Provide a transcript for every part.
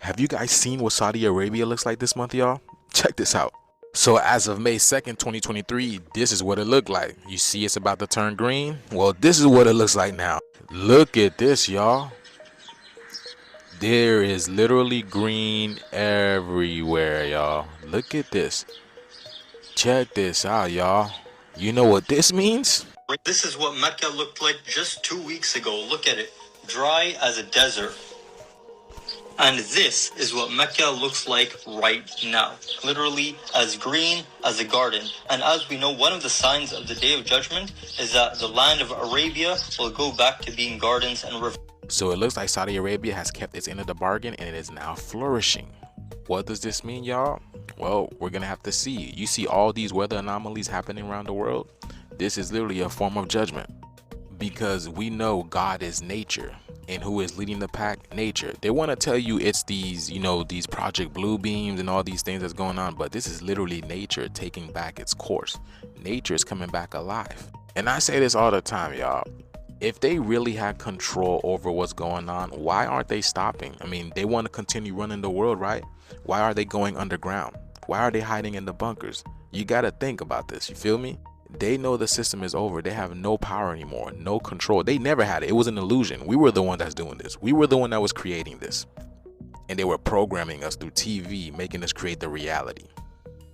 Have you guys seen what Saudi Arabia looks like this month, y'all? Check this out. So as of May 2nd, 2023, this is what it looked like. You see it's about to turn green? Well, this is what it looks like now. Look at this, y'all. There is literally green everywhere, y'all. Look at this. Check this out, y'all. You know what this means? This is what Mecca looked like just 2 weeks ago. Look at it. Dry as a desert. And this is what Mecca looks like right now. Literally as green as a garden. And as we know, one of the signs of the Day of Judgment is that the land of Arabia will go back to being gardens and rivers. So it looks like Saudi Arabia has kept its end of the bargain and it is now flourishing. What does this mean, y'all? Well, we're gonna have to see. You see all these weather anomalies happening around the world? This is literally a form of judgment, because we know God is nature, and who is leading the pack? Nature. They want to tell you it's these, these Project Blue Beams and all these things that's going on, but this is literally nature taking back its course. Nature is coming back alive. And I say this all the time, y'all. If they really had control over what's going on, why aren't they stopping? I mean, they want to continue running the world, right? Why are they going underground? Why are they hiding in the bunkers? You got to think about this. You feel me? They know the system is over. They have no power anymore, no control. They never had it. It was an illusion. We were the one that's doing this. We were the one that was creating this. And they were programming us through TV, making us create the reality.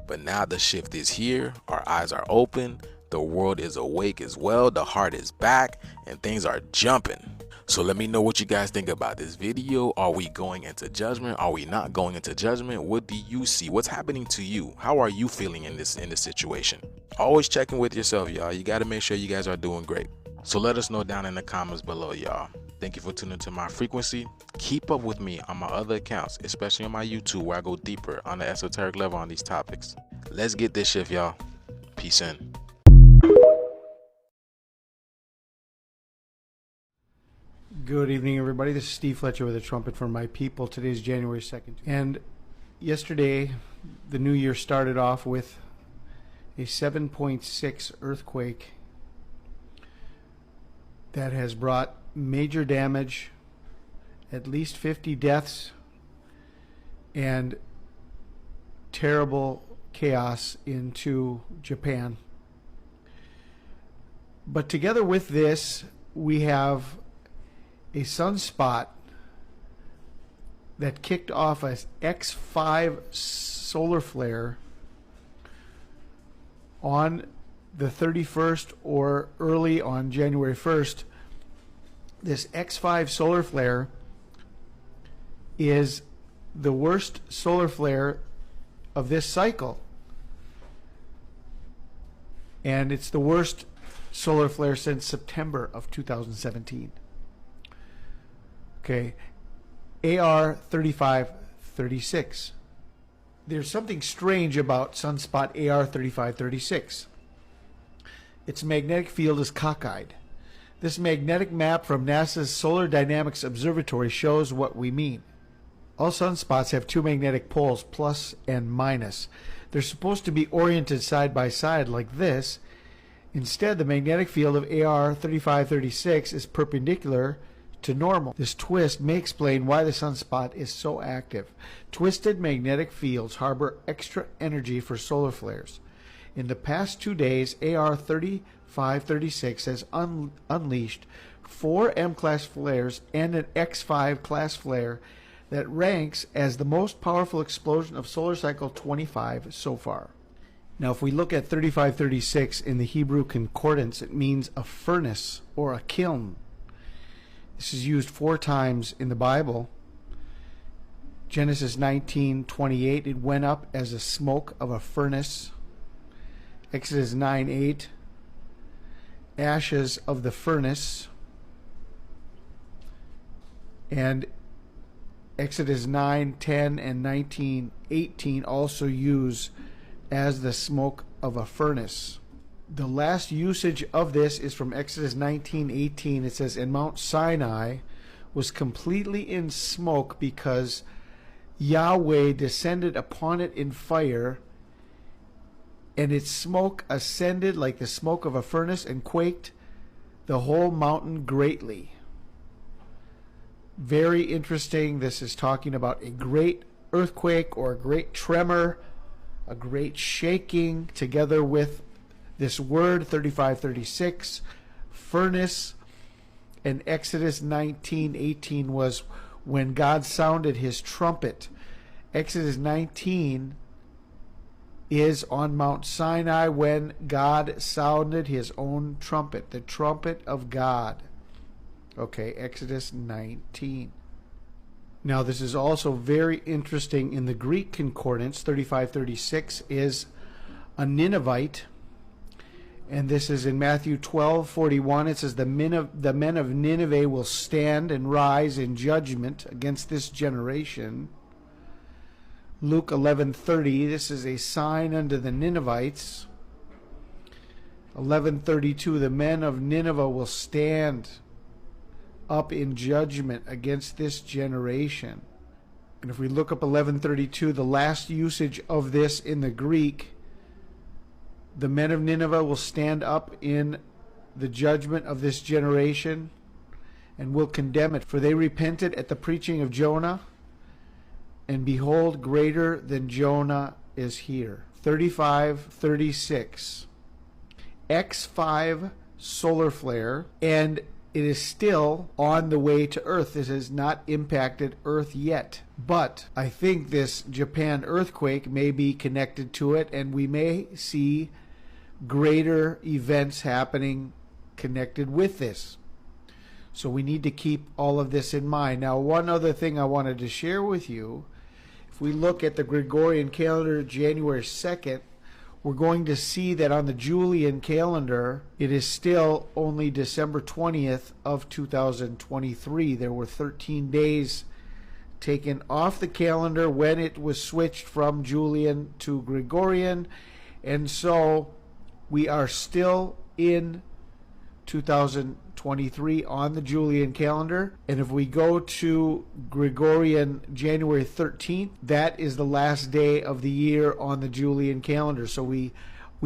But now the shift is here. Our eyes are open. The world is awake as well. The heart is back and things are jumping. So let me know what you guys think about this video. Are we going into judgment? Are we not going into judgment? What do you see? What's happening to you? How are you feeling in this situation? Always checking with yourself, y'all. You got to make sure you guys are doing great. So let us know down in the comments below, y'all. Thank you for tuning to my frequency. Keep up with me on my other accounts, especially on my YouTube, where I go deeper on the esoteric level on these topics. Let's get this shift, y'all. Peace in. Good evening, everybody. This is Steve Fletcher with a trumpet for my people. Today is January 2nd. And yesterday, the new year started off with a 7.6 earthquake that has brought major damage, at least 50 deaths, and terrible chaos into Japan. But together with this, we have a sunspot that kicked off a X5 solar flare on the 31st or early on January 1st. This X5 solar flare is the worst solar flare of this cycle. And it's the worst solar flare since September of 2017. Okay, AR 3536. There's something strange about sunspot AR 3536. Its magnetic field is cockeyed. This magnetic map from NASA's Solar Dynamics Observatory shows what we mean. All sunspots have two magnetic poles, plus and minus. They're supposed to be oriented side by side like this. Instead, the magnetic field of AR 3536 is perpendicular to normal. This twist may explain why the sunspot is so active. Twisted magnetic fields harbor extra energy for solar flares. In the past 2 days, AR 3536 has unleashed 4 M-class flares and an X5 class flare that ranks as the most powerful explosion of solar cycle 25 so far. Now, if we look at 3536 in the Hebrew concordance, it means a furnace or a kiln. This is used 4 times in the Bible. Genesis 19:28, it went up as the smoke of a furnace. Exodus 9:8, ashes of the furnace. And Exodus 9:10 and 19:18 also use as the smoke of a furnace. The last usage of this is from Exodus 19:18. It says, "And Mount Sinai was completely in smoke because Yahweh descended upon it in fire, and its smoke ascended like the smoke of a furnace and quaked the whole mountain greatly." Very interesting. This is talking about a great earthquake or a great tremor, a great shaking, together with this word 3536, furnace. And Exodus 19:18 was when God sounded his trumpet. Exodus 19 is on Mount Sinai when God sounded his own trumpet, the trumpet of God. Okay, Exodus 19. Now, this is also very interesting. In the Greek concordance, 3536 is a Ninevite. And this is in Matthew 12:41. It says, the men of Nineveh will stand and rise in judgment against this generation. Luke 11:30, this is a sign unto the Ninevites. 11:32, the men of Nineveh will stand up in judgment against this generation. And if we look up 11:32, the last usage of this in the Greek, the men of Nineveh will stand up in the judgment of this generation and will condemn it, for they repented at the preaching of Jonah, and behold, greater than Jonah is here. 3536. X5 solar flare, and it is still on the way to Earth. This has not impacted Earth yet. But I think this Japan earthquake may be connected to it, and we may see greater events happening connected with this. So we need to keep all of this in mind. Now, one other thing I wanted to share with you, if we look at the Gregorian calendar, January 2nd, we're going to see that on the Julian calendar, it is still only December 20th of 2023. There were 13 days taken off the calendar when it was switched from Julian to Gregorian. And so we are still in 2023 on the Julian calendar. And if we go to Gregorian January 13th, that is the last day of the year on the Julian calendar. So we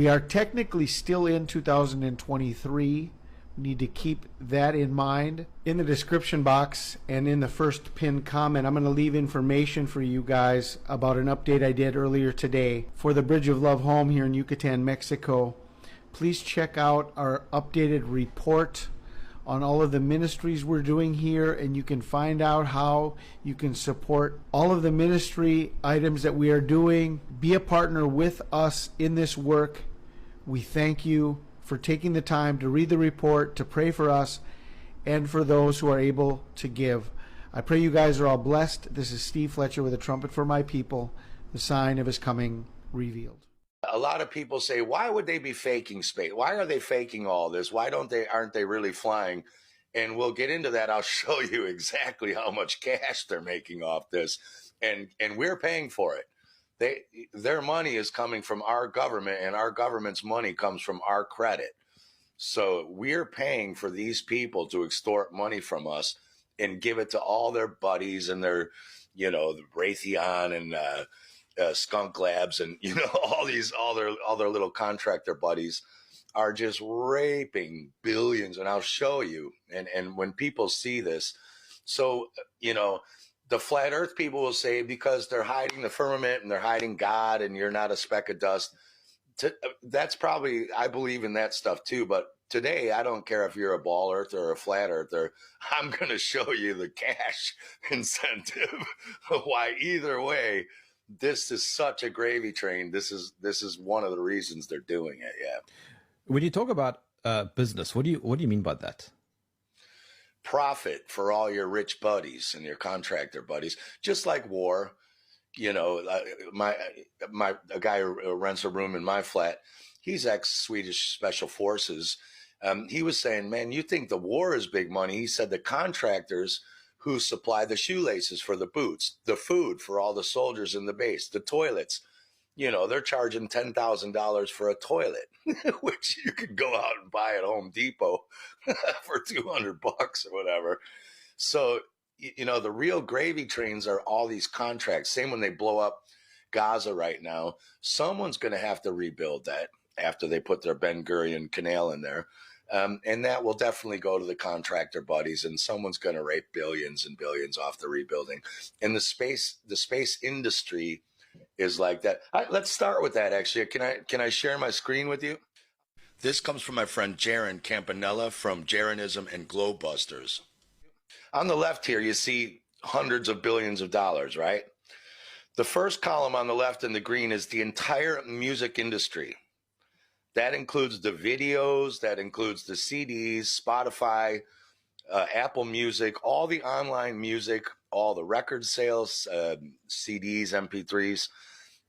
are technically still in 2023. We need to keep that in mind. In the description box and in the first pinned comment, I'm going to leave information for you guys about an update I did earlier today for the Bridge of Love home here in Yucatan, Mexico. Please check out our updated report on all of the ministries we're doing here, and you can find out how you can support all of the ministry items that we are doing. Be a partner with us in this work. We thank you for taking the time to read the report, to pray for us, and for those who are able to give. I pray you guys are all blessed. This is Steve Fletcher with a trumpet for my people, the sign of his coming revealed. A lot of people say, why would they be faking space? Why are they faking all this? Why aren't they really flying? And we'll get into that. I'll show you exactly how much cash they're making off this. And we're paying for it. Their money is coming from our government, and our government's money comes from our credit. So we're paying for these people to extort money from us and give it to all their buddies and their, the Raytheon and Skunk Labs, and all their little contractor buddies are just raping billions. And I'll show you. And when people see this, so the flat earth people will say, because they're hiding the firmament and they're hiding God and you're not a speck of dust. That's probably, I believe in that stuff too. But today, I don't care if you're a ball earther or a flat earther. I'm going to show you the cash incentive. Why either way, this is such a gravy train. This is one of the reasons they're doing it. Yeah. When you talk about business, what do you mean by that? Profit for all your rich buddies and your contractor buddies, just like war. A guy who rents a room in my flat, he's ex-Swedish Special Forces. He was saying, man, you think the war is big money? He said the contractors who supply the shoelaces for the boots, the food for all the soldiers in the base, the toilets, they're charging $10,000 for a toilet, which you could go out and buy at Home Depot for $200 or whatever. So, the real gravy trains are all these contracts. Same when they blow up Gaza right now, someone's going to have to rebuild that after they put their Ben Gurion Canal in there. And that will definitely go to the contractor buddies, and someone's going to rape billions and billions off the rebuilding. And the space industry is like that. Let's start with that. Actually, can I share my screen with you? This comes from my friend Jaron Campanella from Jaronism and Globebusters. On the left here, you see hundreds of billions of dollars, right? The first column on the left in the green is the entire music industry. That includes the videos, that includes the CDs, Spotify, Apple Music, all the online music, all the record sales, CDs, MP3s,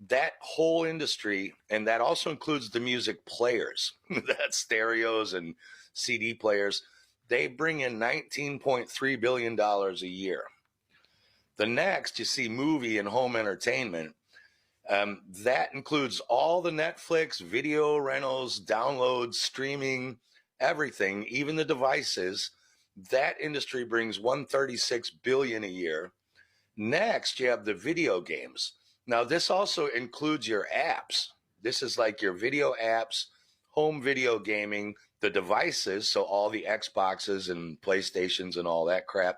that whole industry, and that also includes the music players, that's stereos and CD players. They bring in $19.3 billion a year. The next, you see movie and home entertainment. That includes all the Netflix, video rentals, downloads, streaming, everything, even the devices. That industry brings $136 billion a year. Next, you have the video games. Now, this also includes your apps. This is like your video apps, home video gaming, the devices, so all the Xboxes and PlayStations and all that crap,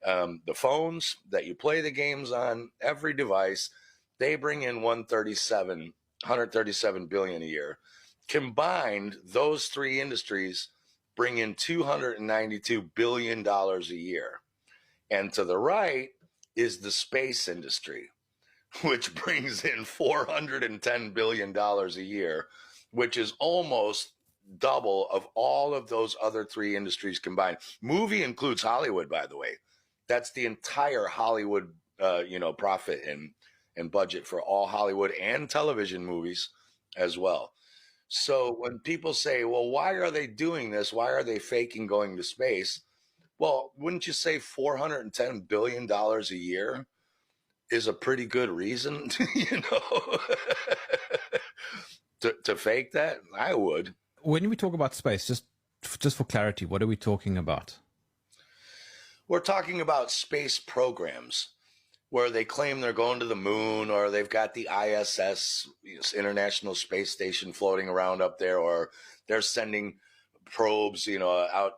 the phones that you play the games on, every device, they bring in 137 billion a year. Combined, those three industries bring in $292 billion a year. And to the right is the space industry, which brings in $410 billion a year, which is almost double of all of those other three industries combined. Movie includes Hollywood, by the way. That's the entire Hollywood, profit and budget for all Hollywood and television movies as well. So when people say, well, why are they doing this? Why are they faking going to space? Well, wouldn't you say $410 billion a year is a pretty good reason, to fake that? I would. When we talk about space, just for clarity, what are we talking about? We're talking about space programs where they claim they're going to the moon, or they've got the ISS, International Space Station, floating around up there, or they're sending probes, out,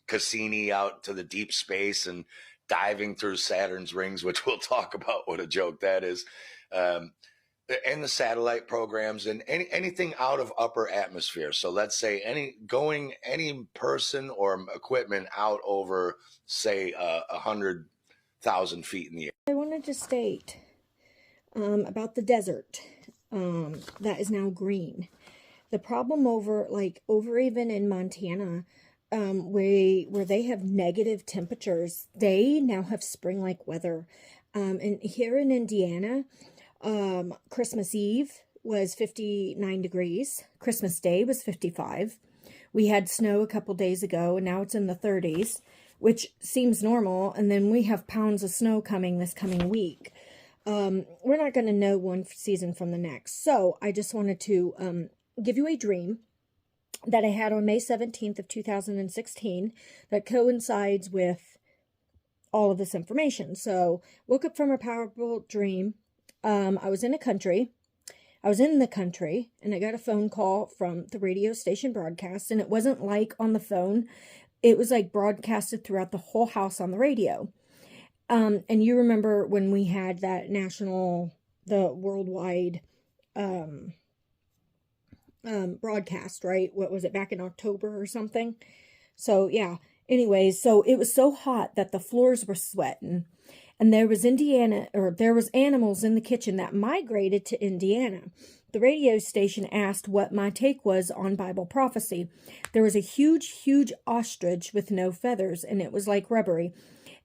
Cassini out to the deep space and diving through Saturn's rings, which we'll talk about what a joke that is. And the satellite programs and anything out of upper atmosphere. So let's say any person or equipment out over, say, 100,000 feet in the air. I wanted to state about the desert that is now green. The problem over even in Montana, where they have negative temperatures, they now have spring-like weather. And here in Indiana, Christmas Eve was 59 degrees. Christmas Day was 55. We had snow a couple days ago, and now it's in the 30s, which seems normal. And then we have pounds of snow coming this coming week. We're not going to know one season from the next. So I just wanted to give you a dream that I had on May 17th of 2016 that coincides with all of this information. So woke up from a powerful dream. I was in the country, and I got a phone call from the radio station broadcast, and it wasn't like on the phone. It was like broadcasted throughout the whole house on the radio. And you remember when we had that the worldwide, broadcast, right? What was it, back in October or something? So yeah, anyways, so it was so hot that the floors were sweating. And there was animals in the kitchen that migrated to Indiana. The radio station asked what my take was on Bible prophecy. There was a huge, huge ostrich with no feathers, and it was like rubbery.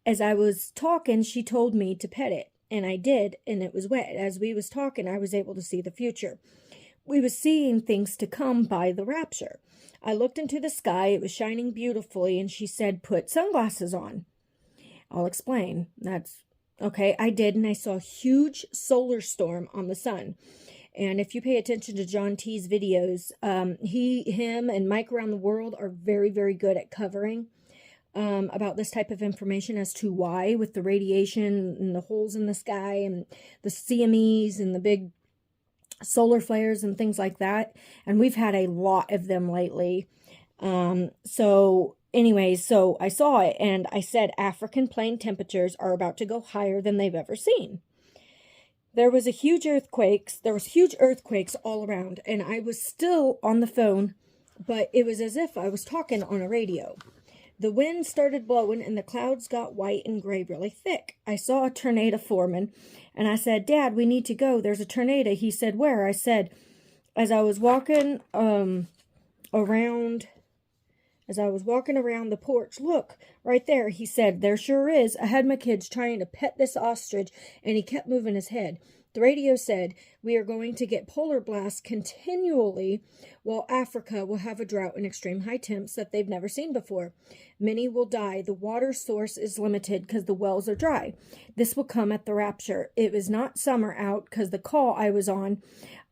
As I was talking, she told me to pet it, and I did, and it was wet. As we was talking, I was able to see the future. We was seeing things to come by the rapture. I looked into the sky. It was shining beautifully, and she said, put sunglasses on. I'll explain. That's okay. I did, and I saw a huge solar storm on the sun. And if you pay attention to John T's videos, him and Mike Around the World are very, very good at covering about this type of information as to why, with the radiation and the holes in the sky and the CMEs and the big solar flares and things like that. And we've had a lot of them lately. So anyways, so I saw it and I said African plain temperatures are about to go higher than they've ever seen. There was huge earthquakes all around, and I was still on the phone, but it was as if I was talking on a radio. The wind started blowing and the clouds got white and gray really thick. I saw a tornado forming, and I said, Dad, we need to go. There's a tornado. He said, where? I said, as I was walking around the porch, look, right there. He said, there sure is. I had my kids trying to pet this ostrich, and he kept moving his head. The radio said, we are going to get polar blasts continually, while Africa will have a drought and extreme high temps that they've never seen before. Many will die. The water source is limited because the wells are dry. This will come at the rapture. It was not summer out because the call I was on,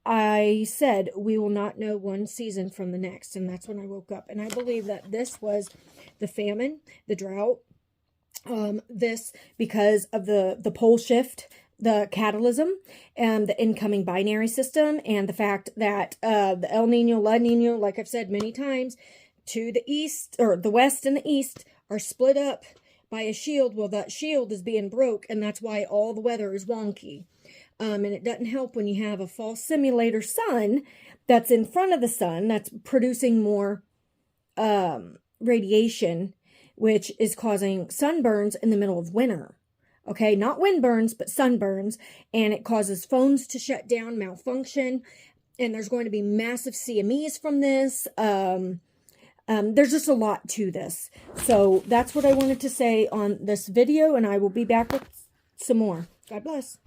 I said, we will not know one season from the next. And that's when I woke up. And I believe that this was the famine, the drought, this because of the pole shift, the catalysm, and the incoming binary system, and the fact that the El Nino, La Nino, like I've said many times, to the east, or the west and the east, are split up by a shield. Well, that shield is being broke, and that's why all the weather is wonky. And it doesn't help when you have a false simulator sun that's in front of the sun that's producing more radiation, which is causing sunburns in the middle of winter. Okay, not windburns, but sunburns, and it causes phones to shut down, malfunction, and there's going to be massive CMEs from this. There's just a lot to this. So that's what I wanted to say on this video, and I will be back with some more. God bless.